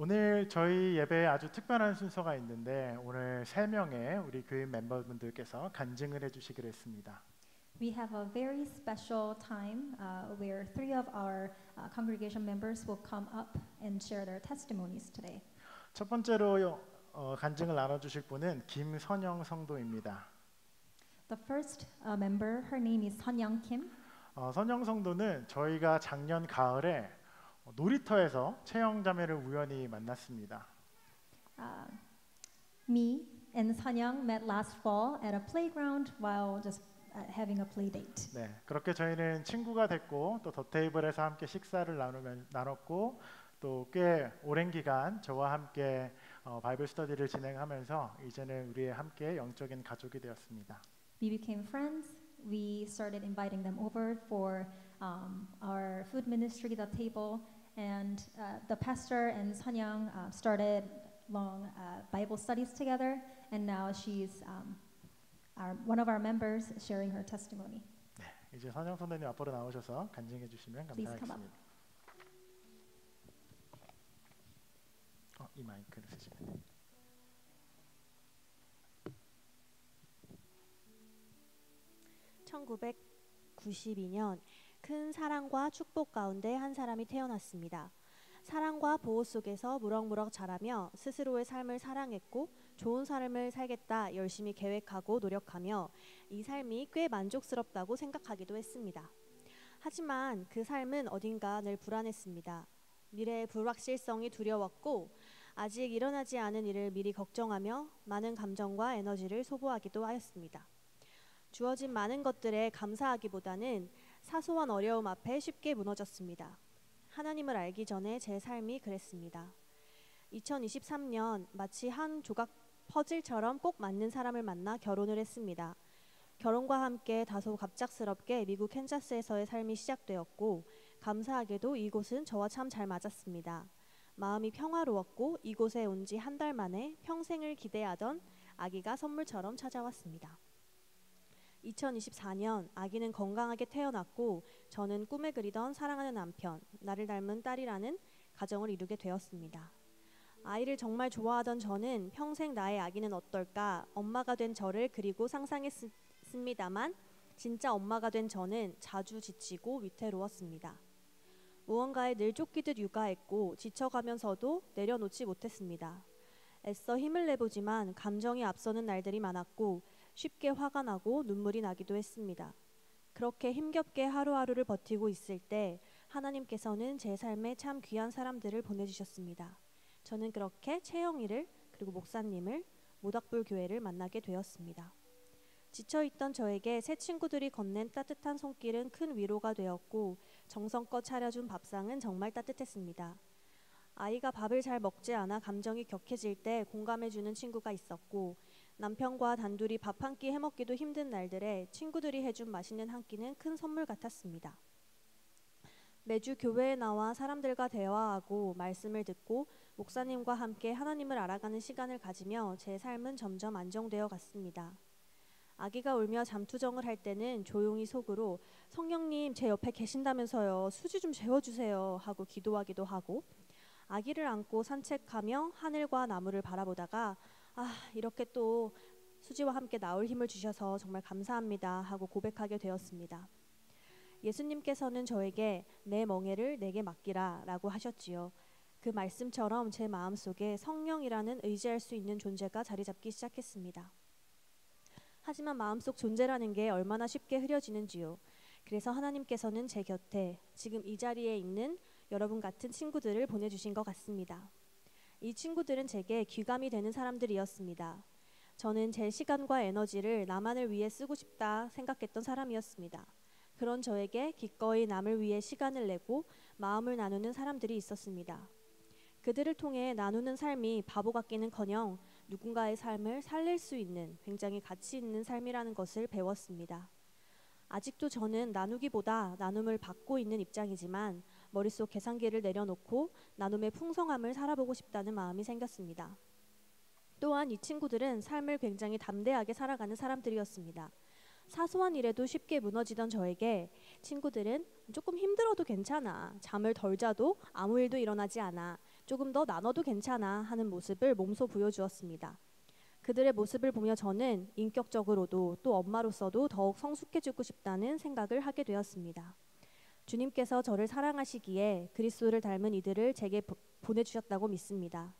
오늘 저희 예배에 아주 특별한 순서가 있는데 오늘 3명의 우리 교인 멤버분들께서 간증을 해주시기로 했습니다. We have a very special time where three of our congregation members will come up and share their testimonies today. 첫 번째로 간증을 나눠주실 분은 김선영 성도입니다. The first member, her name is Sunyoung Kim. 선영 성도는 저희가 작년 가을에 놀이터에서 채영자매를 우연히 만났습니다. Me and Sunyoung met last fall at a playground while just having a play date. 네, 그렇게 저희는 친구가 됐고 또 더 테이블에서 함께 식사를 나눴고 또 꽤 오랜 기간 저와 함께 바이블 스터디를 진행하면서 이제는 우리 함께 영적인 가족이 되었습니다. We became friends. We started inviting them over for our food ministry, the table, and the pastor and Sunyoung started long Bible studies together, and now she's one of our members sharing her testimony. 네, 이제 선영 선생님 앞으로 나오셔서 간증해 주시면 감사하겠습니다. 이 마이크를 쓰시면 돼요. (1992년) 큰 사랑과 축복 가운데 한 사람이 태어났습니다. 사랑과 보호 속에서 무럭무럭 자라며 스스로의 삶을 사랑했고 좋은 삶을 살겠다 열심히 계획하고 노력하며 이 삶이 꽤 만족스럽다고 생각하기도 했습니다. 하지만 그 삶은 어딘가 늘 불안했습니다. 미래의 불확실성이 두려웠고 아직 일어나지 않은 일을 미리 걱정하며 많은 감정과 에너지를 소모하기도 하였습니다. 주어진 많은 것들에 감사하기보다는 사소한 어려움 앞에 쉽게 무너졌습니다. 하나님을 알기 전에 제 삶이 그랬습니다. 2023년 마치 한 조각 퍼즐처럼 꼭 맞는 사람을 만나 결혼을 했습니다. 결혼과 함께 다소 갑작스럽게 미국 캔자스에서의 삶이 시작되었고 감사하게도 이곳은 저와 참 잘 맞았습니다. 마음이 평화로웠고 이곳에 온 지 한 달 만에 평생을 기대하던 아기가 선물처럼 찾아왔습니다. 2024년 아기는 건강하게 태어났고 저는 꿈에 그리던 사랑하는 남편, 나를 닮은 딸이라는 가정을 이루게 되었습니다. 아이를 정말 좋아하던 저는 평생 나의 아기는 어떨까 엄마가 된 저를 그리고 상상했습니다만 진짜 엄마가 된 저는 자주 지치고 위태로웠습니다. 무언가에 늘 쫓기듯 육아했고 지쳐가면서도 내려놓지 못했습니다. 애써 힘을 내보지만 감정이 앞서는 날들이 많았고 쉽게 화가 나고 눈물이 나기도 했습니다. 그렇게 힘겹게 하루하루를 버티고 있을 때 하나님께서는 제 삶에 참 귀한 사람들을 보내주셨습니다. 저는 그렇게 채영이를 그리고 목사님을 모닥불 교회를 만나게 되었습니다. 지쳐있던 저에게 새 친구들이 건넨 따뜻한 손길은 큰 위로가 되었고 정성껏 차려준 밥상은 정말 따뜻했습니다. 아이가 밥을 잘 먹지 않아 감정이 격해질 때 공감해주는 친구가 있었고 남편과 단둘이 밥 한 끼 해먹기도 힘든 날들에 친구들이 해준 맛있는 한 끼는 큰 선물 같았습니다. 매주 교회에 나와 사람들과 대화하고 말씀을 듣고 목사님과 함께 하나님을 알아가는 시간을 가지며 제 삶은 점점 안정되어 갔습니다. 아기가 울며 잠투정을 할 때는 조용히 속으로 성령님 제 옆에 계신다면서요. 수지 좀 재워주세요 하고 기도하기도 하고 아기를 안고 산책하며 하늘과 나무를 바라보다가 이렇게 또 수지와 함께 나올 힘을 주셔서 정말 감사합니다 하고 고백하게 되었습니다. 예수님께서는 저에게 내 멍에를 내게 맡기라 라고 하셨지요. 그 말씀처럼 제 마음속에 성령이라는 의지할 수 있는 존재가 자리 잡기 시작했습니다. 하지만 마음속 존재라는 게 얼마나 쉽게 흐려지는지요. 그래서 하나님께서는 제 곁에 지금 이 자리에 있는 여러분 같은 친구들을 보내주신 것 같습니다. 이 친구들은 제게 귀감이 되는 사람들이었습니다. 저는 제 시간과 에너지를 나만을 위해 쓰고 싶다 생각했던 사람이었습니다. 그런 저에게 기꺼이 남을 위해 시간을 내고 마음을 나누는 사람들이 있었습니다. 그들을 통해 나누는 삶이 바보 같기는커녕 누군가의 삶을 살릴 수 있는 굉장히 가치 있는 삶이라는 것을 배웠습니다. 아직도 저는 나누기보다 나눔을 받고 있는 입장이지만 머릿속 계산기를 내려놓고 나눔의 풍성함을 살아보고 싶다는 마음이 생겼습니다. 또한 이 친구들은 삶을 굉장히 담대하게 살아가는 사람들이었습니다. 사소한 일에도 쉽게 무너지던 저에게 친구들은 조금 힘들어도 괜찮아. 잠을 덜 자도 아무 일도 일어나지 않아. 조금 더 나눠도 괜찮아 하는 모습을 몸소 보여주었습니다. 그들의 모습을 보며 저는 인격적으로도 또 엄마로서도 더욱 성숙해지고 싶다는 생각을 하게 되었습니다. 주님께서 저를 사랑하시기에 그리스도를 닮은 이들을 제게 보내주셨다고 믿습니다.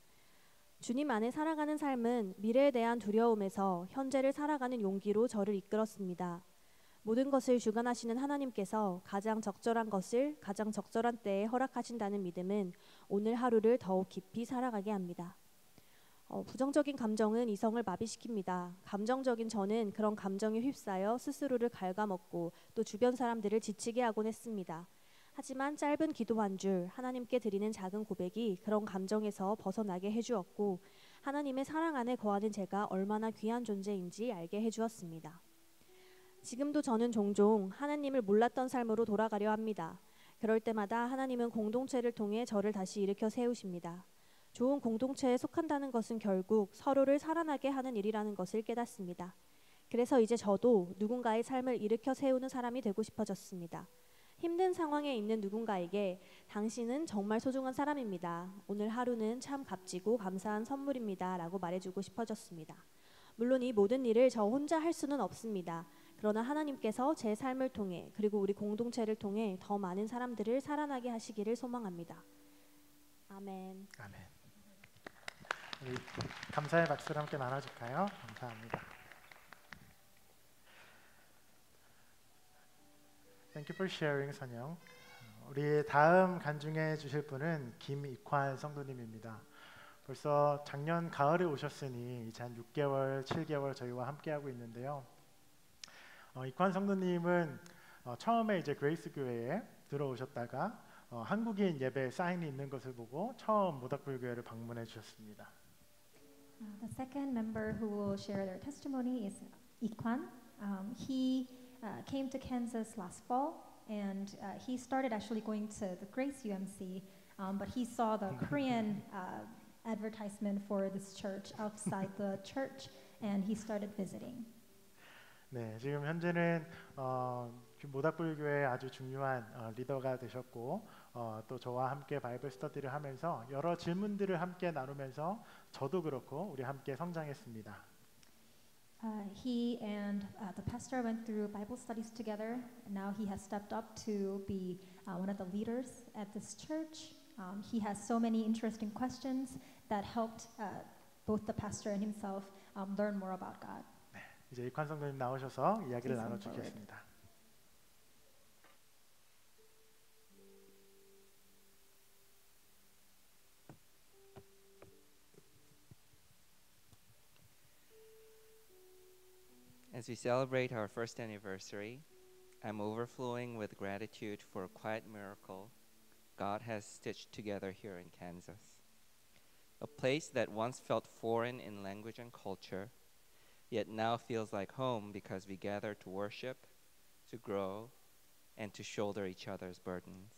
주님 안에 살아가는 삶은 미래에 대한 두려움에서 현재를 살아가는 용기로 저를 이끌었습니다. 모든 것을 주관하시는 하나님께서 가장 적절한 것을 가장 적절한 때에 허락하신다는 믿음은 오늘 하루를 더욱 깊이 살아가게 합니다. 부정적인 감정은 이성을 마비시킵니다. 감정적인 저는 그런 감정에 휩싸여 스스로를 갉아먹고 또 주변 사람들을 지치게 하곤 했습니다. 하지만 짧은 기도 한 줄, 하나님께 드리는 작은 고백이 그런 감정에서 벗어나게 해주었고 하나님의 사랑 안에 거하는 제가 얼마나 귀한 존재인지 알게 해주었습니다. 지금도 저는 종종 하나님을 몰랐던 삶으로 돌아가려 합니다. 그럴 때마다 하나님은 공동체를 통해 저를 다시 일으켜 세우십니다. 좋은 공동체에 속한다는 것은 결국 서로를 살아나게 하는 일이라는 것을 깨닫습니다. 그래서 이제 저도 누군가의 삶을 일으켜 세우는 사람이 되고 싶어졌습니다. 힘든 상황에 있는 누군가에게 당신은 정말 소중한 사람입니다. 오늘 하루는 참 값지고 감사한 선물입니다. 라고 말해주고 싶어졌습니다. 물론 이 모든 일을 저 혼자 할 수는 없습니다. 그러나 하나님께서 제 삶을 통해 그리고 우리 공동체를 통해 더 많은 사람들을 살아나게 하시기를 소망합니다. 아멘. 아멘. 우리 감사의 박수를 함께 나눠줄까요? 감사합니다. Thank you for sharing, 선영. 우리 다음 간증해 주실 분은 김익환 성도님입니다. 벌써 작년 가을에 오셨으니 이제 한 6개월, 7개월 저희와 함께하고 있는데요. 익환 성도님은 처음에 이제 그레이스 교회에 들어오셨다가 한국인 예배 사인이 있는 것을 보고 처음 모닥불교회를 방문해 주셨습니다. The second member who will share their testimony is Ikwan. He came to Kansas last fall, and he started actually going to the Grace UMC, but he saw the Korean advertisement for this church outside the church, and he started visiting. 네, 지금 현재는 모닥불교회의 아주 중요한 리더가 되셨고 또 저와 함께 바이블 스터디를 하면서 여러 질문들을 함께 나누면서 저도 그렇고 우리 함께 성장했습니다. He and the pastor went through Bible studies together. And now he has stepped up to be one of the leaders at this church. He has so many interesting questions that helped both the pastor and himself learn more about God. 네, 이제 익환 성도님 나오셔서 이야기를 나눠주겠습니다. As we celebrate our first anniversary, I'm overflowing with gratitude for a quiet miracle God has stitched together here in Kansas. A place that once felt foreign in language and culture, yet now feels like home because we gather to worship, to grow, and to shoulder each other's burdens.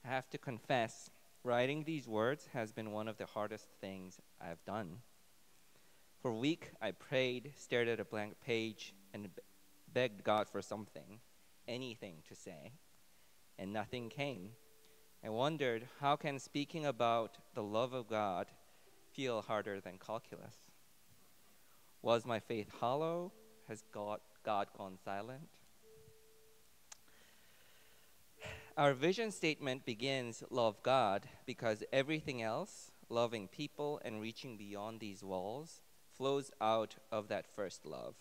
I have to confess, writing these words has been one of the hardest things I've done. For a week, I prayed, stared at a blank page, and begged God for something, anything to say, and nothing came. I wondered, how can speaking about the love of God feel harder than calculus? Was my faith hollow? Has God gone silent? Our vision statement begins, love God, because everything else, loving people and reaching beyond these walls, flows out of that first love.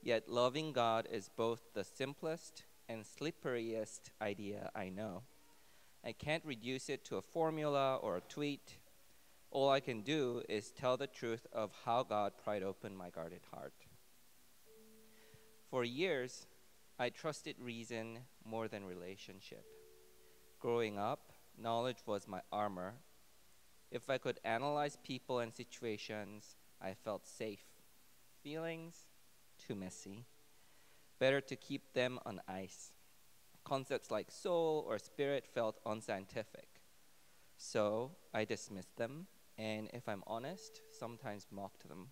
Yet loving God is both the simplest and slipperiest idea I know. I can't reduce it to a formula or a tweet. All I can do is tell the truth of how God pried open my guarded heart. For years, I trusted reason more than relationship. Growing up, knowledge was my armor. If I could analyze people and situations, I felt safe. Feelings, too messy. Better to keep them on ice. Concepts like soul or spirit felt unscientific. So I dismissed them, and if I'm honest, sometimes mocked them.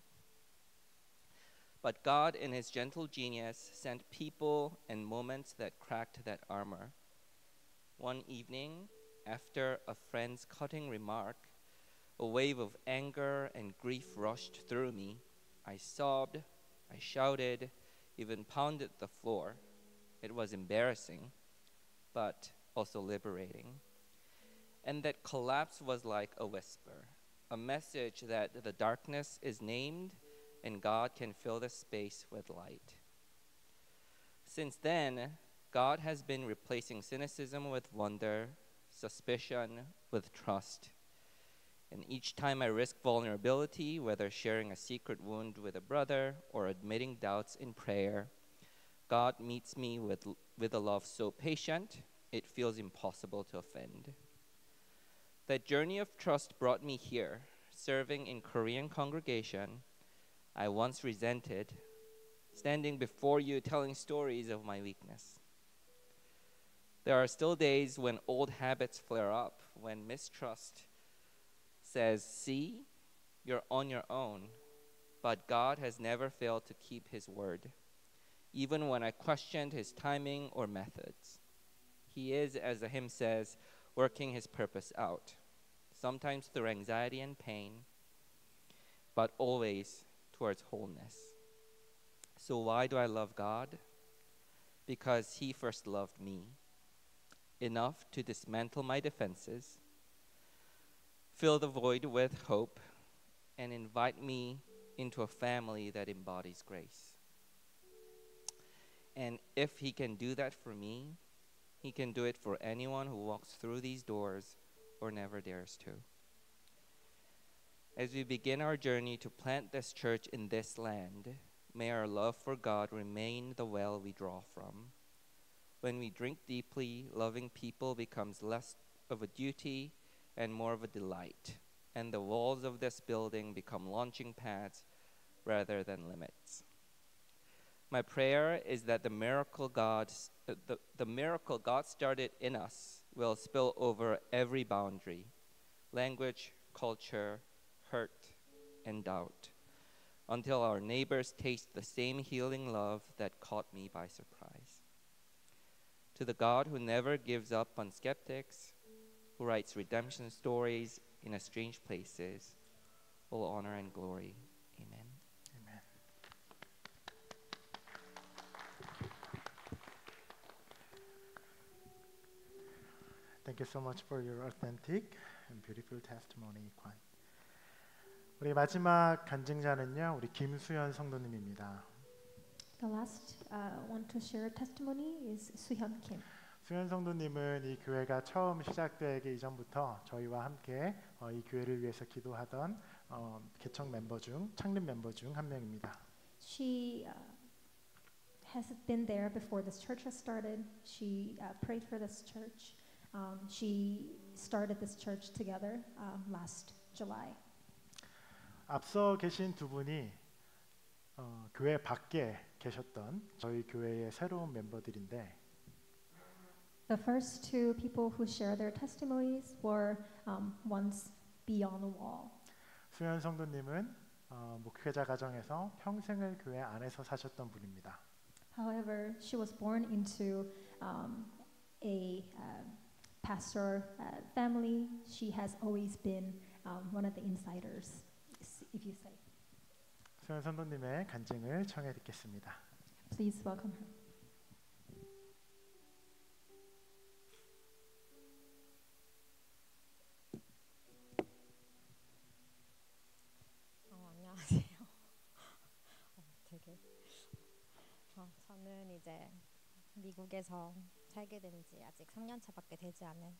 But God, in His gentle genius, sent people and moments that cracked that armor. One evening, after a friend's cutting remark, a wave of anger and grief rushed through me. I sobbed, I shouted, even pounded the floor. It was embarrassing, but also liberating. And that collapse was like a whisper, a message that the darkness is named and God can fill the space with light. Since then, God has been replacing cynicism with wonder, suspicion with trust. And each time I risk vulnerability, whether sharing a secret wound with a brother or admitting doubts in prayer, God meets me with a love so patient, it feels impossible to offend. That journey of trust brought me here, serving in Korean congregation I once resented, standing before you telling stories of my weakness. There are still days when old habits flare up, when mistrust says, see, you're on your own, but God has never failed to keep his word. Even when I questioned his timing or methods, he is, as the hymn says, working his purpose out, sometimes through anxiety and pain, but always towards wholeness. So why do I love God? Because he first loved me, enough to dismantle my defenses, fill the void with hope, and invite me into a family that embodies grace. And if he can do that for me, he can do it for anyone who walks through these doors or never dares to. As we begin our journey to plant this church in this land, may our love for God remain the well we draw from. When we drink deeply, loving people becomes less of a duty and more of a delight, and the walls of this building become launching pads rather than limits. My prayer is that the miracle God started in us will spill over every boundary, language, culture, hurt, and doubt, until our neighbors taste the same healing love that caught me by surprise. To the God who never gives up on skeptics, who writes redemption stories in strange places, all honor and glory. Amen. Amen. Thank you so much for your authentic and beautiful testimony, Kwan. 우리 마지막 간증자는요, 우리 김수현 성도님입니다. The last one to share testimony is Suhyun Kim. 수현 성도님은 이 교회가 처음 시작되기 이전부터 저희와 함께 이 교회를 위해서 기도하던 개척 멤버 중, 창립 멤버 중 한 명입니다. She has been there before this church has started. She prayed for this church. She started this church together last July. 앞서 계신 두 분이 교회 밖에 계셨던 저희 교회의 새로운 멤버들인데 The first two people who share their testimonies were once beyond the wall. 수현 성도님은 목회자 가정에서 평생을 교회 안에서 사셨던 분입니다. However, she was born into a pastor family. She has always been one of the insiders, if you say. 수현 성도님의 간증을 청해 듣겠습니다. Please welcome her. 안녕하세요. 저는 이제 미국에서 살게 된 지 아직 3년 차밖에 되지 않은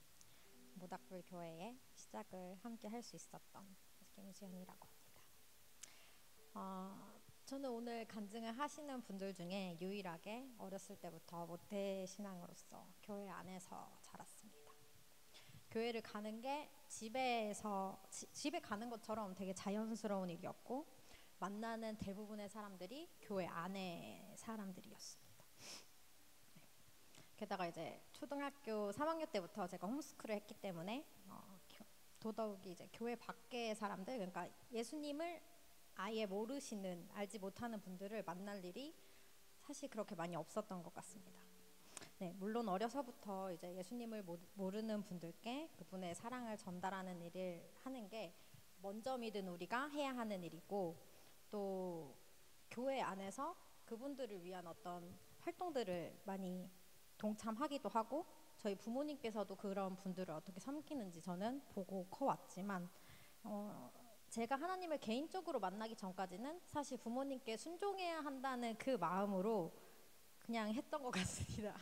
모닥불 교회의 시작을 함께 할 수 있었던 김수현이라고 합니다. 저는 오늘 간증을 하시는 분들 중에 유일하게 어렸을 때부터 모태 신앙으로서 교회 안에서 자랐습니다. 교회를 가는 게 집에 가는 것처럼 되게 자연스러운 일이었고 만나는 대부분의 사람들이 교회 안의 사람들이었습니다. 게다가 이제 초등학교 3학년 때부터 제가 홈스쿨을 했기 때문에 더더욱이 이제 교회 밖의 사람들, 그러니까 예수님을 아예 모르시는, 알지 못하는 분들을 만날 일이 사실 그렇게 많이 없었던 것 같습니다. 네, 물론 어려서부터 이제 예수님을 모르는 분들께 그분의 사랑을 전달하는 일을 하는 게 먼저 믿은 우리가 해야 하는 일이고, 또 교회 안에서 그분들을 위한 어떤 활동들을 많이 동참하기도 하고, 저희 부모님께서도 그런 분들을 어떻게 섬기는지 저는 보고 커왔지만, 제가 하나님을 개인적으로 만나기 전까지는 사실 부모님께 순종해야 한다는 그 마음으로 그냥 했던 것 같습니다.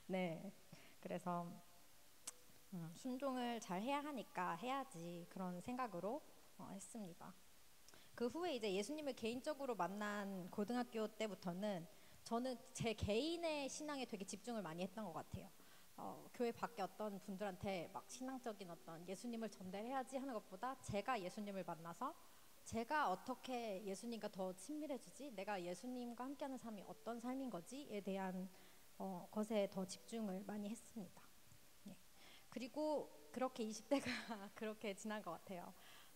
네, 그래서 순종을 잘 해야 하니까 해야지 그런 생각으로 했습니다. 그 후에 이제 예수님을 개인적으로 만난 고등학교 때부터는 저는 제 개인의 신앙에 되게 집중을 많이 했던 것 같아요. 교회 밖에 어떤 분들한테 막 신앙적인 어떤 예수님을 전달해야지 하는 것보다 제가 예수님을 만나서 제가 어떻게 예수님과 더 친밀해지지, 내가 예수님과 함께하는 삶이 어떤 삶인 거지에 대한 것에 더 집중을 많이 했습니다. 예. 그리고 그렇게 20대가 그렇게 지난 것 같아요.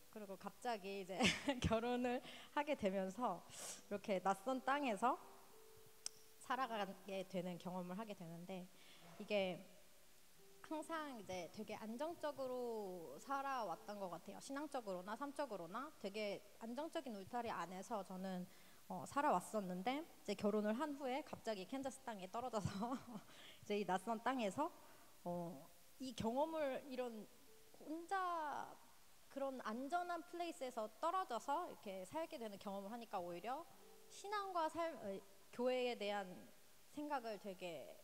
그리고 갑자기 이제 결혼을 하게 되면서 이렇게 낯선 땅에서 살아가게 되는 경험을 하게 되는데, 이게 항상 이제 되게 안정적으로 살아왔던 것 같아요. 신앙적으로나 삶적으로나 되게 안정적인 울타리 안에서 저는 살아왔었는데, 이제 결혼을 한 후에 갑자기 캔자스 땅에 떨어져서 이제 이 낯선 땅에서 이 경험을, 이런 혼자 그런 안전한 플레이스에서 떨어져서 이렇게 살게 되는 경험을 하니까 오히려 신앙과 교회에 대한 생각을 되게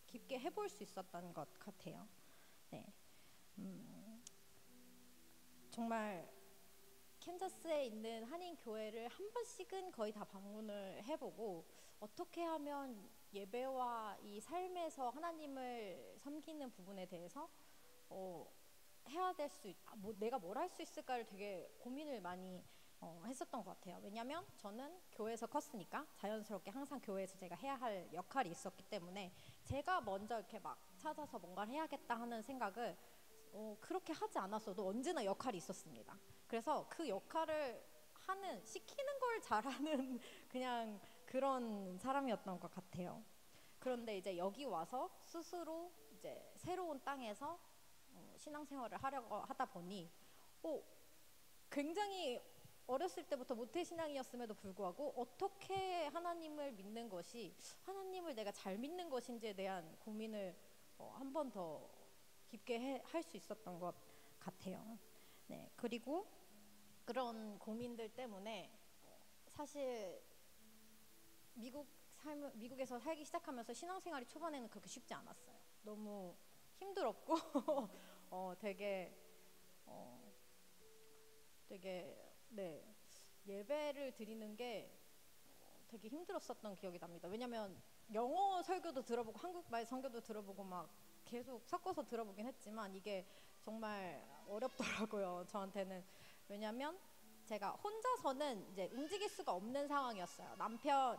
깊게 해볼 수 있었던 것 같아요. 네, 정말 캔자스에 있는 한인 교회를 한 번씩은 거의 다 방문을 해보고, 어떻게 하면 예배와 이 삶에서 하나님을 섬기는 부분에 대해서 해야 될 수, 내가 뭘 할 수 있을까를 되게 고민을 많이 했었던 것 같아요. 왜냐하면 저는 교회에서 컸으니까 자연스럽게 항상 교회에서 제가 해야 할 역할이 있었기 때문에 제가 먼저 이렇게 막 찾아서 뭔가를 해야겠다 하는 생각을 그렇게 하지 않았어도 언제나 역할이 있었습니다. 그래서 그 역할을 시키는 걸 잘하는 그냥 그런 사람이었던 것 같아요. 그런데 이제 여기 와서 스스로 이제 새로운 땅에서 신앙생활을 하려고 하다 보니 굉장히 어렸을 때부터 모태신앙이었음에도 불구하고 어떻게 하나님을 믿는 것이 하나님을 내가 잘 믿는 것인지에 대한 고민을 한 번 더 깊게 할 수 있었던 것 같아요. 네, 그리고 그런 고민들 때문에 사실 미국에서 살기 시작하면서 신앙생활이 초반에는 그렇게 쉽지 않았어요. 너무 힘들었고 되게 네, 예배를 드리는 게 되게 힘들었었던 기억이 납니다. 왜냐면 영어 설교도 들어보고 한국말 설교도 들어보고 막 계속 섞어서 들어보긴 했지만 이게 정말 어렵더라고요, 저한테는. 왜냐면 제가 혼자서는 이제 움직일 수가 없는 상황이었어요.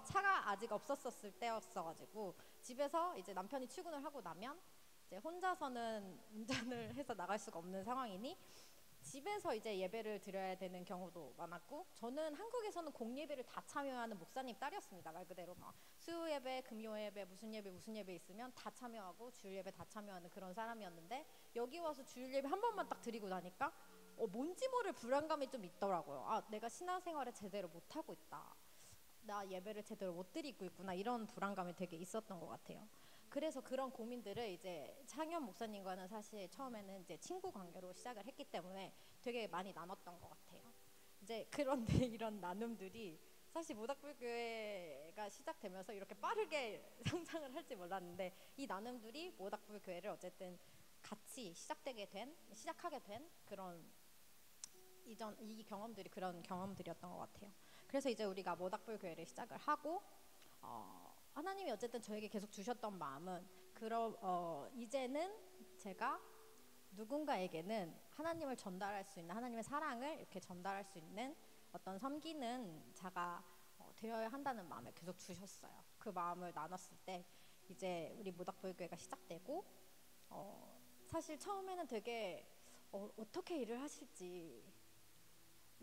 차가 아직 없었을 때였어가지고 집에서 이제 남편이 출근을 하고 나면 이제 혼자서는 운전을 해서 나갈 수가 없는 상황이니 집에서 이제 예배를 드려야 되는 경우도 많았고, 저는 한국에서는 공예배를 다 참여하는 목사님 딸이었습니다. 말 그대로 막 수요 예배, 금요 예배, 무슨 예배 있으면 다 참여하고 주일 예배 다 참여하는 그런 사람이었는데, 여기 와서 주일 예배 한 번만 딱 드리고 나니까 뭔지 모를 불안감이 좀 있더라고요. 내가 신앙생활을 제대로 못 하고 있다, 나 예배를 제대로 못 드리고 있구나, 이런 불안감이 되게 있었던 것 같아요. 그래서 그런 고민들을 이제 창현 목사님과는 사실 처음에는 이제 친구 관계로 시작을 했기 때문에 되게 많이 나눴던 것 같아요. 이제 그런데 이런 나눔들이 사실 모닥불교회가 시작되면서 이렇게 빠르게 성장을 할지 몰랐는데, 이 나눔들이 모닥불교회를 어쨌든 같이 시작하게 된 그런 이 경험들이 그런 경험들이었던 것 같아요. 그래서 이제 우리가 모닥불교회를 시작을 하고 하나님이 어쨌든 저에게 계속 주셨던 마음은 이제는 제가 누군가에게는 하나님을 전달할 수 있는, 하나님의 사랑을 이렇게 전달할 수 있는 어떤 섬기는 자가 되어야 한다는 마음을 계속 주셨어요. 그 마음을 나눴을 때 이제 우리 모닥불교회가 시작되고 사실 처음에는 되게 어떻게 일을 하실지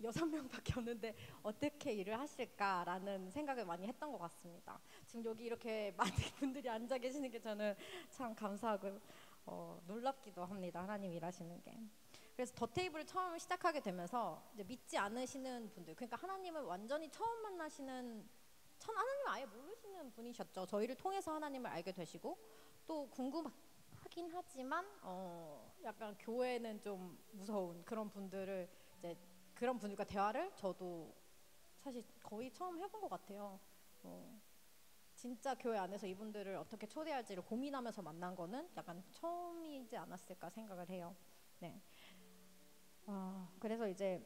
6명밖에 없는데 어떻게 일을 하실까라는 생각을 많이 했던 것 같습니다. 지금 여기 이렇게 많은 분들이 앉아 계시는 게 저는 참 감사하고 놀랍기도 합니다. 하나님 일하시는 게. 그래서 더 테이블을 처음 시작하게 되면서 이제 믿지 않으시는 분들, 그러니까 하나님을 완전히 처음 만나시는, 하나님을 아예 모르시는 분이셨죠. 저희를 통해서 하나님을 알게 되시고, 또 궁금하긴 하지만 약간 교회는 좀 무서운 그런 분들을, 이제 그런 분들과 대화를 저도 사실 거의 처음 해본 것 같아요. 진짜 교회 안에서 이분들을 어떻게 초대할지를 고민하면서 만난 거는 약간 처음이지 않았을까 생각을 해요. 네. 그래서 이제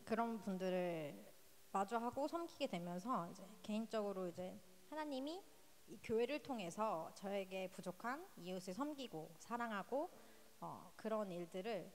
그런 분들을 마주하고 섬기게 되면서 이제 개인적으로 이제 하나님이 이 교회를 통해서 저에게 부족한 이웃을 섬기고 사랑하고 그런 일들을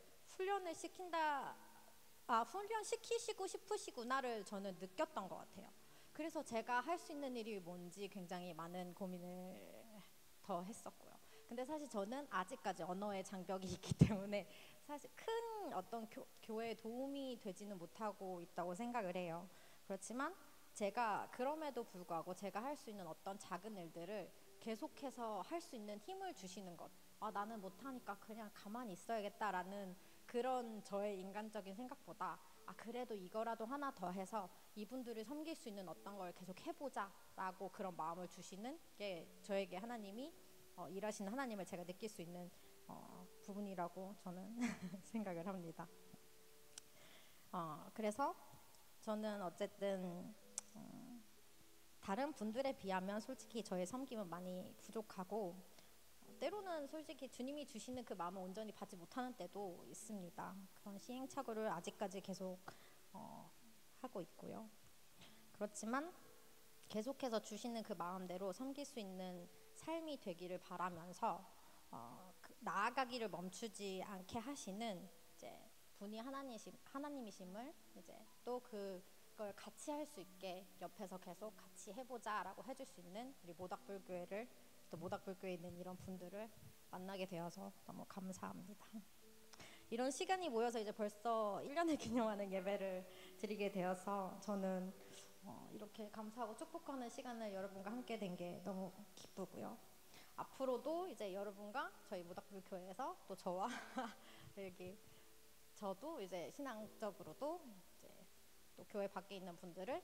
훈련시키시고 싶으시구나를 저는 느꼈던 것 같아요. 그래서 제가 할 수 있는 일이 뭔지 굉장히 많은 고민을 더 했었고요. 근데 사실 저는 아직까지 언어의 장벽이 있기 때문에 사실 큰 어떤 교회에 도움이 되지는 못하고 있다고 생각을 해요. 그렇지만 제가 그럼에도 불구하고 제가 할 수 있는 어떤 작은 일들을 계속해서 할 수 있는 힘을 주시는 것. 나는 못하니까 그냥 가만히 있어야겠다라는 그런 저의 인간적인 생각보다 그래도 이거라도 하나 더 해서 이분들을 섬길 수 있는 어떤 걸 계속 해보자 라고 그런 마음을 주시는 게 저에게 하나님이 일하시는 하나님을 제가 느낄 수 있는 부분이라고 저는 생각을 합니다. 그래서 저는 어쨌든 다른 분들에 비하면 솔직히 저의 섬김은 많이 부족하고 때로는 솔직히 주님이 주시는 그 마음을 온전히 받지 못하는 때도 있습니다. 그런 시행착오를 아직까지 계속 하고 있고요. 그렇지만 계속해서 주시는 그 마음대로 섬길 수 있는 삶이 되기를 바라면서 나아가기를 멈추지 않게 하시는 이제 분이 하나님이심을 이제 또 그걸 같이 할 수 있게 옆에서 계속 같이 해보자라고 해줄 수 있는 우리 모닥불교회를 또 모닥불교회에 있는 이런 분들을 만나게 되어서 너무 감사합니다. 이런 시간이 모여서 이제 벌써 1년을 기념하는 예배를 드리게 되어서 저는 이렇게 감사하고 축복하는 시간을 여러분과 함께 된 게 너무 기쁘고요. 앞으로도 이제 여러분과 저희 모닥불교회에서 또 저와 여기 저도 이제 신앙적으로도 이제 또 교회 밖에 있는 분들을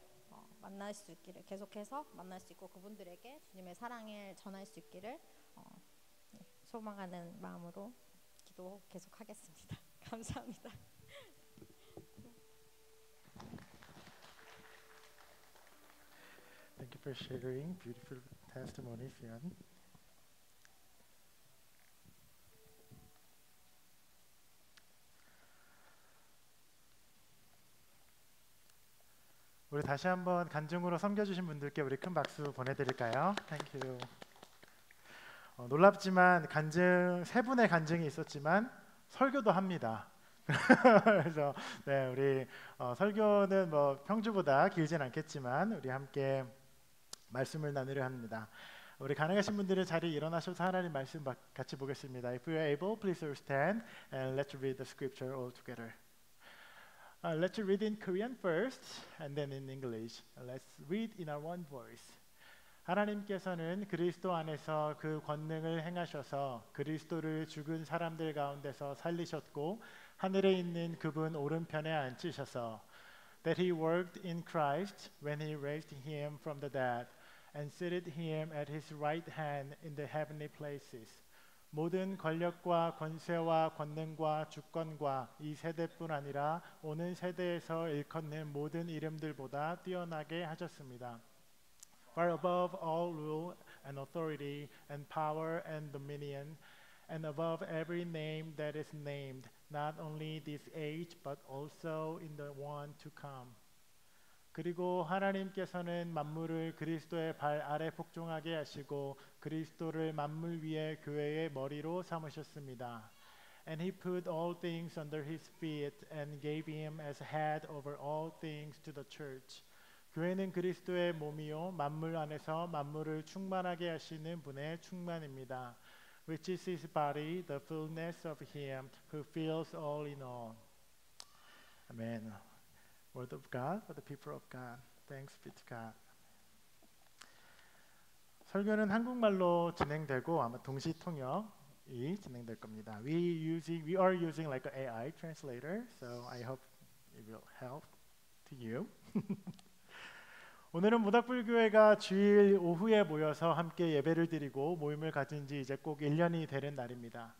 만날 수 있기를, 계속해서 만날 수 있고 그분들에게 주님의 사랑을 전할 수 있기를 소망하는 마음으로 기도 계속하겠습니다. 감사합니다. Thank you for sharing beautiful testimony, Fion. 우리 다시 한번 간증으로 섬겨주신 분들께 우리 큰 박수 보내드릴까요? Thank you. 놀랍지만 세 분의 간증이 있었지만 설교도 합니다. 그래서 네, 우리 설교는 뭐 평주보다 길진 않겠지만 우리 함께 말씀을 나누려 합니다. 우리 가능하신 분들은 자리에 일어나셔서 하나님 말씀 같이 보겠습니다. If you are able, please all stand and let's read the scripture all together. Let's read in Korean first and then in English. Let's read in our one voice. 하나님께서는 그리스도 안에서 그 권능을 행하셔서 그리스도를 죽은 사람들 가운데서 살리셨고 하늘에 있는 그분 오른편에 앉히셔서 that he worked in Christ when he raised him from the dead and seated him at his right hand in the heavenly places. 모든 권력과 권세와 권능과 주권과 이 세대뿐 아니라 오는 세대에서 일컫는 모든 이름들보다 뛰어나게 하셨습니다. Far above all rule and authority and power and dominion, and above every name that is named, not only this age but also in the one to come. 그리고 하나님께서는 만물을 그리스도의 발 아래 복종하게 하시고 그리스도를 만물 위에 교회의 머리로 삼으셨습니다. And he put all things under his feet and gave him as head over all things to the church. 교회는 그리스도의 몸이요 만물 안에서 만물을 충만하게 하시는 분의 충만입니다. Which is his body, the fullness of him who fills all in all. 아멘. word of God for the people of God. Thanks be to God. 설교는 한국말로 진행되고 아마 동시 통역이 진행될 겁니다. We are using like an AI translator, so I hope it will help to you. 오늘은 모닥불교회가 주일 오후에 모여서 함께 예배를 드리고 모임을 가진 지 이제 꼭 1년이 되는 날입니다.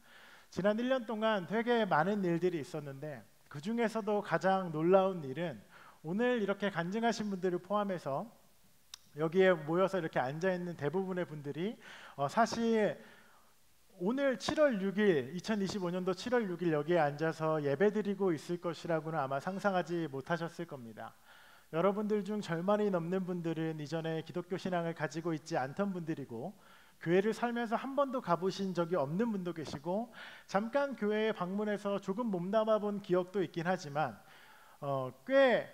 지난 1년 동안 되게 많은 일들이 있었는데 그 중에서도 가장 놀라운 일은 오늘 이렇게 간증하신 분들을 포함해서 여기에 모여서 이렇게 앉아있는 대부분의 분들이 사실 오늘 7월 6일 2025년도 7월 6일 여기에 앉아서 예배드리고 있을 것이라고는 아마 상상하지 못하셨을 겁니다. 여러분들 중 절반이 넘는 분들은 이전에 기독교 신앙을 가지고 있지 않던 분들이고 교회를 살면서 한 번도 가보신 적이 없는 분도 계시고 잠깐 교회에 방문해서 조금 몸담아 본 기억도 있긴 하지만 꽤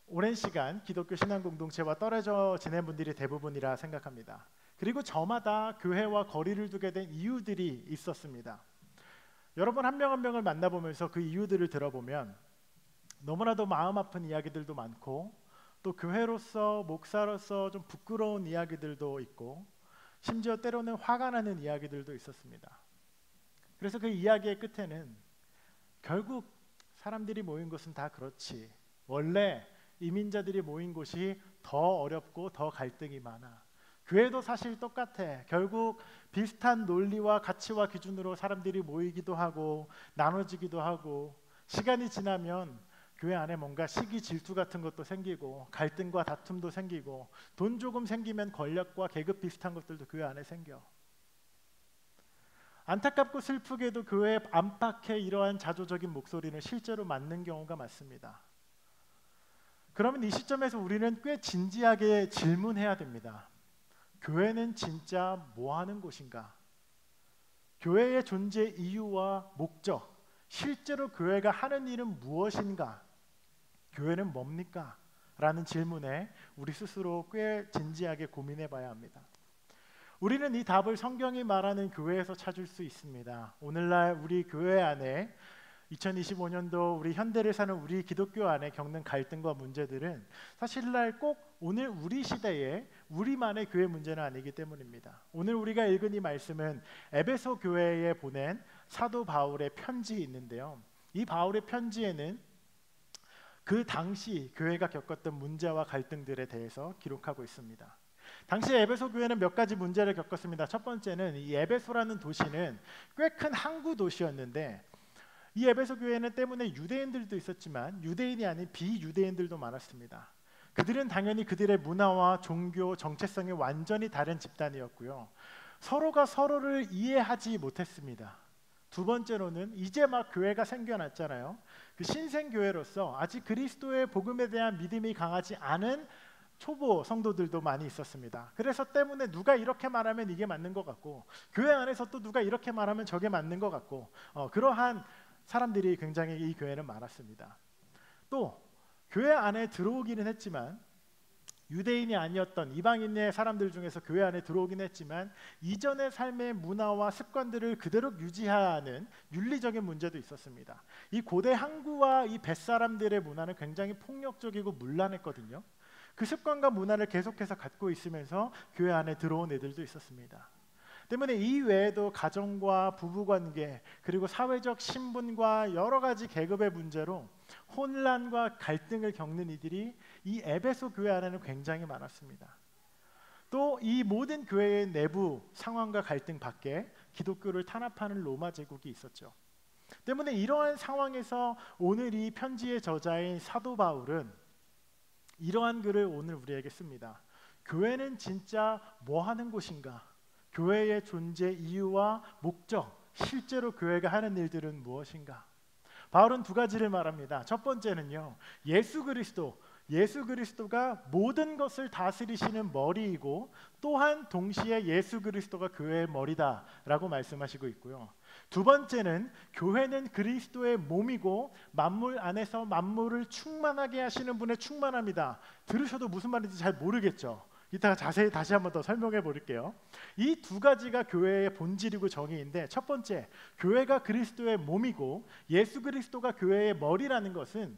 오랜 시간 기독교 신앙 공동체와 떨어져 지낸 분들이 대부분이라 생각합니다. 그리고 저마다 교회와 거리를 두게 된 이유들이 있었습니다. 여러분 한 명 한 명을 만나보면서 그 이유들을 들어보면 너무나도 마음 아픈 이야기들도 많고 또 교회로서 목사로서 좀 부끄러운 이야기들도 있고 심지어 때로는 화가 나는 이야기들도 있었습니다. 그래서 그 이야기의 끝에는 결국 사람들이 모인 곳은 다 그렇지. 원래 이민자들이 모인 곳이 더 어렵고 더 갈등이 많아. 교회도 사실 똑같아. 결국 비슷한 논리와 가치와 기준으로 사람들이 모이기도 하고 나눠지기도 하고 시간이 지나면 교회 안에 뭔가 시기 질투 같은 것도 생기고 갈등과 다툼도 생기고 돈 조금 생기면 권력과 계급 비슷한 것들도 교회 안에 생겨. 안타깝고 슬프게도 교회 안팎에 이러한 자조적인 목소리는 실제로 맞는 경우가 많습니다. 그러면 이 시점에서 우리는 꽤 진지하게 질문해야 됩니다. 교회는 진짜 뭐 하는 곳인가? 교회의 존재 이유와 목적, 실제로 교회가 하는 일은 무엇인가? 교회는 뭡니까? 라는 질문에 우리 스스로 꽤 진지하게 고민해 봐야 합니다. 우리는 이 답을 성경이 말하는 교회에서 찾을 수 있습니다. 오늘날 우리 교회 안에 2025년도 우리 현대를 사는 우리 기독교 안에 겪는 갈등과 문제들은 사실날 꼭 오늘 우리 시대에 우리만의 교회 문제는 아니기 때문입니다. 오늘 우리가 읽은 이 말씀은 에베소 교회에 보낸 사도 바울의 편지 있는데요. 이 바울의 편지에는 그 당시 교회가 겪었던 문제와 갈등들에 대해서 기록하고 있습니다. 당시 에베소 교회는 몇 가지 문제를 겪었습니다. 첫 번째는 이 에베소라는 도시는 꽤 큰 항구 도시였는데 이 에베소 교회는 때문에 유대인들도 있었지만 유대인이 아닌 비유대인들도 많았습니다. 그들은 당연히 그들의 문화와 종교, 정체성이 완전히 다른 집단이었고요. 서로가 서로를 이해하지 못했습니다. 두 번째로는 이제 막 교회가 생겨났잖아요. 그 신생교회로서 아직 그리스도의 복음에 대한 믿음이 강하지 않은 초보 성도들도 많이 있었습니다. 그래서 때문에 누가 이렇게 말하면 이게 맞는 것 같고 교회 안에서 또 누가 이렇게 말하면 저게 맞는 것 같고 그러한 사람들이 굉장히 이 교회는 많았습니다. 또 교회 안에 들어오기는 했지만 유대인이 아니었던 이방인의 사람들 중에서 교회 안에 들어오긴 했지만 이전의 삶의 문화와 습관들을 그대로 유지하는 윤리적인 문제도 있었습니다. 이 고대 항구와 이 뱃사람들의 문화는 굉장히 폭력적이고 문란했거든요. 그 습관과 문화를 계속해서 갖고 있으면서 교회 안에 들어온 애들도 있었습니다. 때문에 이 외에도 가정과 부부관계 그리고 사회적 신분과 여러 가지 계급의 문제로 혼란과 갈등을 겪는 이들이 이 에베소 교회 안에는 굉장히 많았습니다. 또 이 모든 교회의 내부 상황과 갈등 밖에 기독교를 탄압하는 로마 제국이 있었죠. 때문에 이러한 상황에서 오늘 이 편지의 저자인 사도 바울은 이러한 글을 오늘 우리에게 씁니다. 교회는 진짜 뭐 하는 곳인가? 교회의 존재 이유와 목적, 실제로 교회가 하는 일들은 무엇인가? 바울은 두 가지를 말합니다. 첫 번째는요, 예수 그리스도가 모든 것을 다스리시는 머리이고 또한 동시에 예수 그리스도가 교회의 머리다라고 말씀하시고 있고요. 두 번째는 교회는 그리스도의 몸이고 만물 안에서 만물을 충만하게 하시는 분의 충만합니다. 들으셔도 무슨 말인지 잘 모르겠죠? 이따가 자세히 다시 한번 더 설명해 볼게요. 이 두 가지가 교회의 본질이고 정의인데, 첫 번째, 교회가 그리스도의 몸이고 예수 그리스도가 교회의 머리라는 것은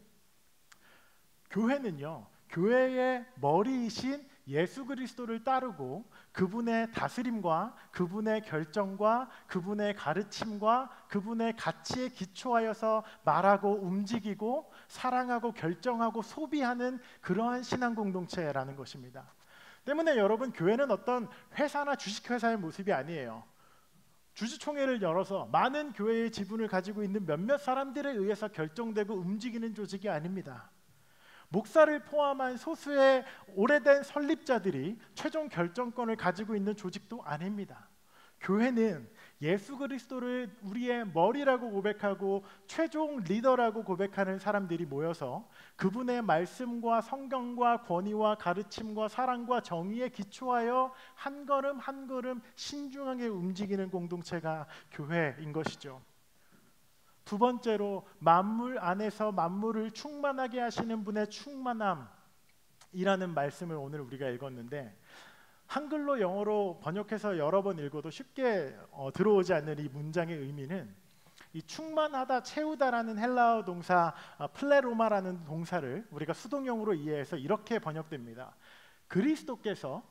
교회는요, 교회의 머리이신 예수 그리스도를 따르고 그분의 다스림과 그분의 결정과 그분의 가르침과 그분의 가치에 기초하여서 말하고 움직이고 사랑하고 결정하고 소비하는 그러한 신앙 공동체라는 것입니다. 때문에 여러분, 교회는 어떤 회사나 주식회사의 모습이 아니에요. 주주총회를 열어서 많은 교회의 지분을 가지고 있는 몇몇 사람들에 의해서 결정되고 움직이는 조직이 아닙니다. 목사를 포함한 소수의 오래된 설립자들이 최종 결정권을 가지고 있는 조직도 아닙니다. 교회는 예수 그리스도를 우리의 머리라고 고백하고 최종 리더라고 고백하는 사람들이 모여서 그분의 말씀과 성경과 권위와 가르침과 사랑과 정의에 기초하여 한 걸음 한 걸음 신중하게 움직이는 공동체가 교회인 것이죠. 두 번째로, 만물 안에서 만물을 충만하게 하시는 분의 충만함이라는 말씀을 오늘 우리가 읽었는데, 한글로 영어로 번역해서 여러 번 읽어도 쉽게 들어오지 않는 이 문장의 의미는, 이 충만하다, 채우다라는 헬라어 동사 플레로마라는 동사를 우리가 수동형으로 이해해서 이렇게 번역됩니다. 그리스도께서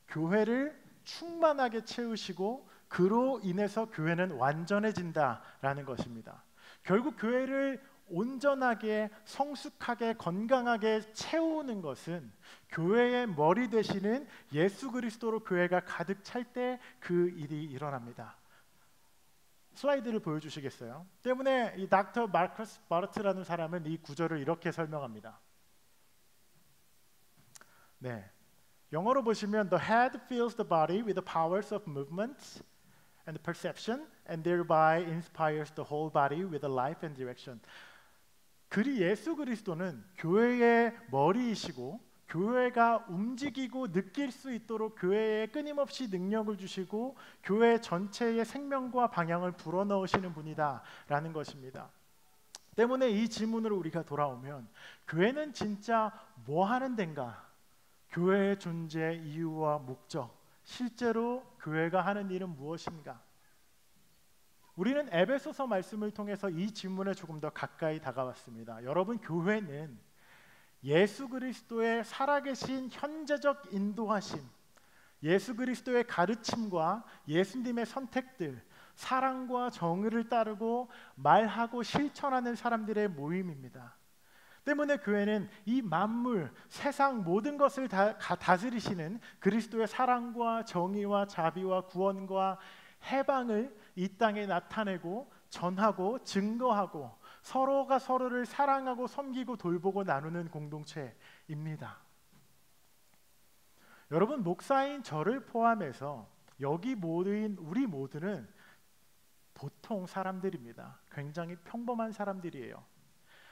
교회를 충만하게 채우시고 그로 인해서 교회는 완전해진다라는 것입니다. 결국 교회를 온전하게, 성숙하게, 건강하게 채우는 것은 교회의 머리 되시는 예수 그리스도로 교회가 가득 찰 때 그 일이 일어납니다. 슬라이드를 보여주시겠어요? 때문에 이 닥터 마커스 바르트라는 사람은 이 구절을 이렇게 설명합니다. 네, 영어로 보시면 The head fills the body with the powers of movement and perception, and thereby inspires the whole body with a life and direction. 그리 예수 그리스도는 교회의 머리이시고 교회가 움직이고 느낄 수 있도록 교회에 끊임없이 능력을 주시고 교회 전체의 생명과 방향을 불어넣으시는 분이다라는 것입니다. 때문에 이 질문으로 우리가 돌아오면, 교회는 진짜 뭐 하는 데인가? 교회의 존재, 이유와 목적, 실제로 교회가 하는 일은 무엇인가? 우리는 에베소서 말씀을 통해서 이 질문에 조금 더 가까이 다가왔습니다. 여러분, 교회는 예수 그리스도의 살아계신 현재적 인도하심, 예수 그리스도의 가르침과 예수님의 선택들, 사랑과 정의를 따르고 말하고 실천하는 사람들의 모임입니다. 때문에 교회는 이 만물, 세상 모든 것을 다스리시는 그리스도의 사랑과 정의와 자비와 구원과 해방을 이 땅에 나타내고 전하고 증거하고 서로가 서로를 사랑하고 섬기고 돌보고 나누는 공동체입니다. 여러분, 목사인 저를 포함해서 여기 모인 우리 모두는 보통 사람들입니다. 굉장히 평범한 사람들이에요.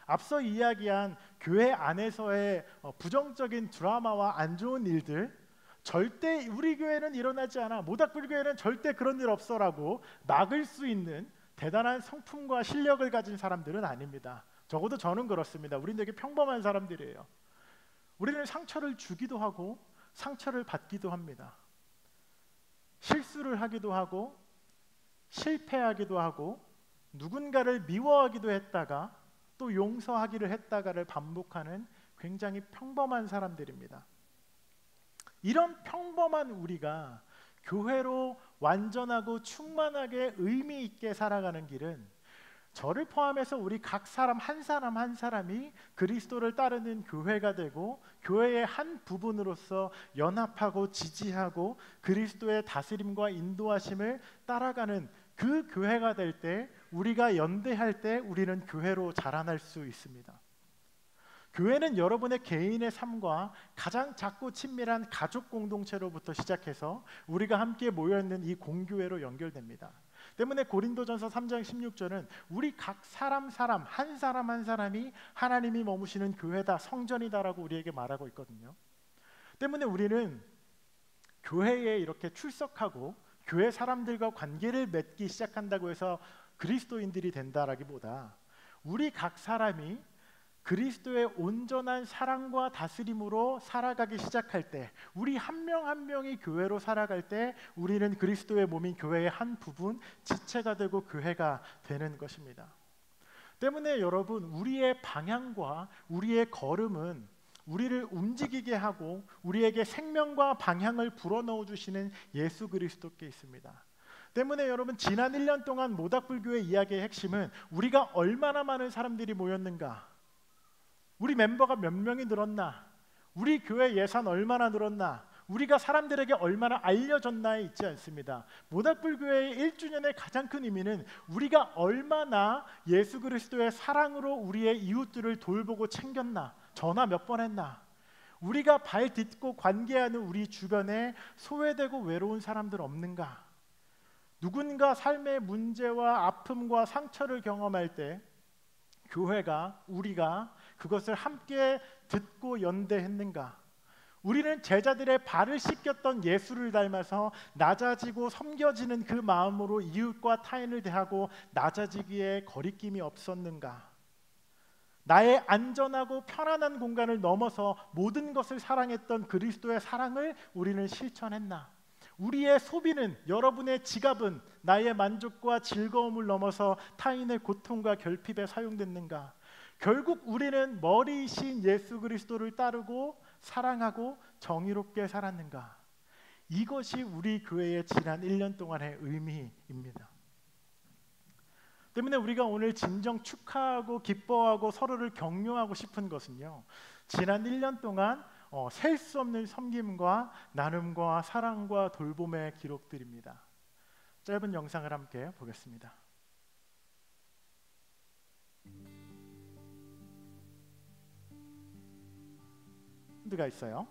앞서 이야기한 교회 안에서의 부정적인 드라마와 안 좋은 일들, 절대 우리 교회는 일어나지 않아, 모닥불교회는 절대 그런 일 없어라고 막을 수 있는 대단한 성품과 실력을 가진 사람들은 아닙니다. 적어도 저는 그렇습니다. 우리는 되게 평범한 사람들이에요. 우리는 상처를 주기도 하고 상처를 받기도 합니다. 실수를 하기도 하고 실패하기도 하고 누군가를 미워하기도 했다가 또 용서하기를 했다가를 반복하는 굉장히 평범한 사람들입니다. 이런 평범한 우리가 교회로 완전하고 충만하게 의미 있게 살아가는 길은 저를 포함해서 우리 각 사람 한 사람이 그리스도를 따르는 교회가 되고 교회의 한 부분으로서 연합하고 지지하고 그리스도의 다스림과 인도하심을 따라가는 그 교회가 될 때, 우리가 연대할 때 우리는 교회로 자라날 수 있습니다. 교회는 여러분의 개인의 삶과 가장 작고 친밀한 가족 공동체로부터 시작해서 우리가 함께 모여있는 이 공교회로 연결됩니다. 때문에 고린도전서 3장 16절은 우리 각 사람 한 사람이 하나님이 머무시는 교회다, 성전이다라고 우리에게 말하고 있거든요. 때문에 우리는 교회에 이렇게 출석하고 교회 사람들과 관계를 맺기 시작한다고 해서 그리스도인들이 된다라기보다 우리 각 사람이 그리스도의 온전한 사랑과 다스림으로 살아가기 시작할 때, 우리 한 명 한 명이 교회로 살아갈 때 우리는 그리스도의 몸인 교회의 한 부분, 지체가 되고 교회가 되는 것입니다. 때문에 여러분, 우리의 방향과 우리의 걸음은 우리를 움직이게 하고 우리에게 생명과 방향을 불어넣어 주시는 예수 그리스도께 있습니다. 때문에 여러분, 지난 1년 동안 모닥불교회 이야기의 핵심은 우리가 얼마나 많은 사람들이 모였는가, 우리 멤버가 몇 명이 늘었나, 우리 교회 예산 얼마나 늘었나, 우리가 사람들에게 얼마나 알려졌나에 있지 않습니다. 모닥불교회의 1주년의 가장 큰 의미는 우리가 얼마나 예수 그리스도의 사랑으로 우리의 이웃들을 돌보고 챙겼나, 전화 몇 번 했나, 우리가 발 딛고 관계하는 우리 주변에 소외되고 외로운 사람들 없는가, 누군가 삶의 문제와 아픔과 상처를 경험할 때 교회가, 우리가 그것을 함께 듣고 연대했는가, 우리는 제자들의 발을 씻겼던 예수를 닮아서 낮아지고 섬겨지는 그 마음으로 이웃과 타인을 대하고 낮아지기에 거리낌이 없었는가, 나의 안전하고 편안한 공간을 넘어서 모든 것을 사랑했던 그리스도의 사랑을 우리는 실천했나, 우리의 소비는, 여러분의 지갑은 나의 만족과 즐거움을 넘어서 타인의 고통과 결핍에 사용됐는가, 결국 우리는 머리이신 예수 그리스도를 따르고 사랑하고 정의롭게 살았는가. 이것이 우리 교회의 지난 1년 동안의 의미입니다. 때문에 우리가 오늘 진정 축하하고 기뻐하고 서로를 격려하고 싶은 것은요, 지난 1년 동안 셀 수 없는 섬김과 나눔과 사랑과 돌봄의 기록들입니다. 짧은 영상을 함께 보겠습니다. 가 있어요.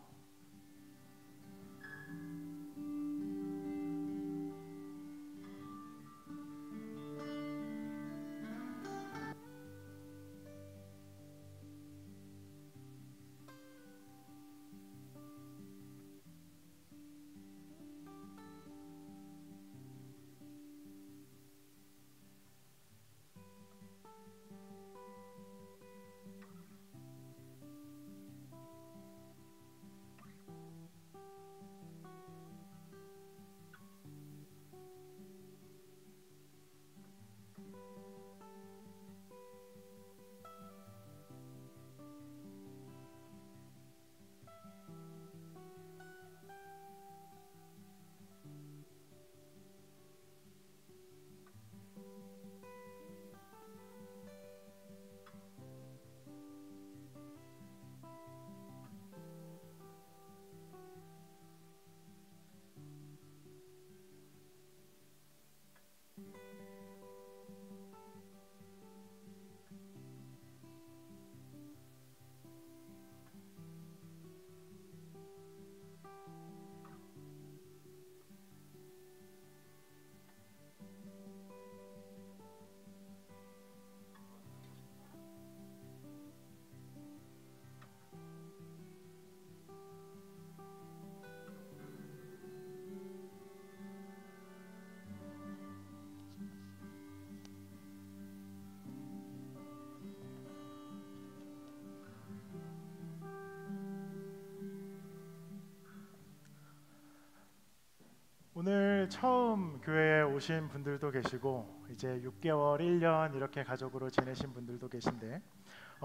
오늘 처음 교회에 오신 분들도 계시고 이제 6개월, 1년 이렇게 가족으로 지내신 분들도 계신데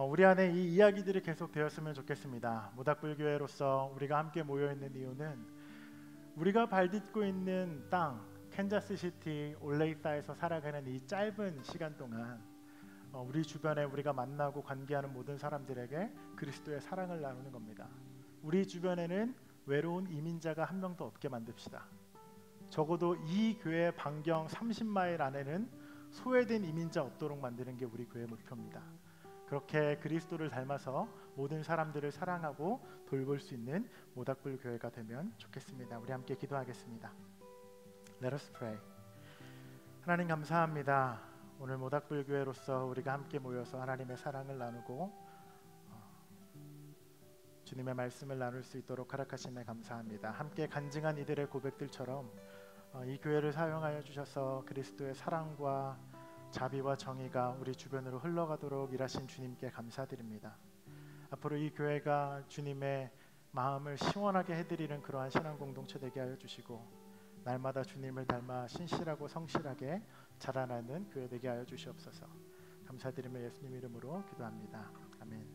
우리 안에 이 이야기들이 계속 되었으면 좋겠습니다. 모닥불교회로서 우리가 함께 모여있는 이유는 우리가 발딛고 있는 땅, 캔자스시티 올레이사에서 살아가는 이 짧은 시간 동안 우리 주변에 우리가 만나고 관계하는 모든 사람들에게 그리스도의 사랑을 나누는 겁니다. 우리 주변에는 외로운 이민자가 한 명도 없게 만듭시다. 적어도 이 교회 반경 30마일 안에는 소외된 이민자 없도록 만드는 게 우리 교회 목표입니다. 그렇게 그리스도를 닮아서 모든 사람들을 사랑하고 돌볼 수 있는 모닥불 교회가 되면 좋겠습니다. 우리 함께 기도하겠습니다. Let us pray. 하나님 감사합니다. 오늘 모닥불 교회로서 우리가 함께 모여서 하나님의 사랑을 나누고 주님의 말씀을 나눌 수 있도록 허락하심에 감사합니다. 함께 간증한 이들의 고백들처럼 이 교회를 사용하여 주셔서 그리스도의 사랑과 자비와 정의가 우리 주변으로 흘러가도록 일하신 주님께 감사드립니다. 앞으로 이 교회가 주님의 마음을 시원하게 해드리는 그러한 신앙 공동체 되게 하여 주시고 날마다 주님을 닮아 신실하고 성실하게 자라나는 교회 되게 하여 주시옵소서. 감사드리며 예수님 이름으로 기도합니다. 아멘.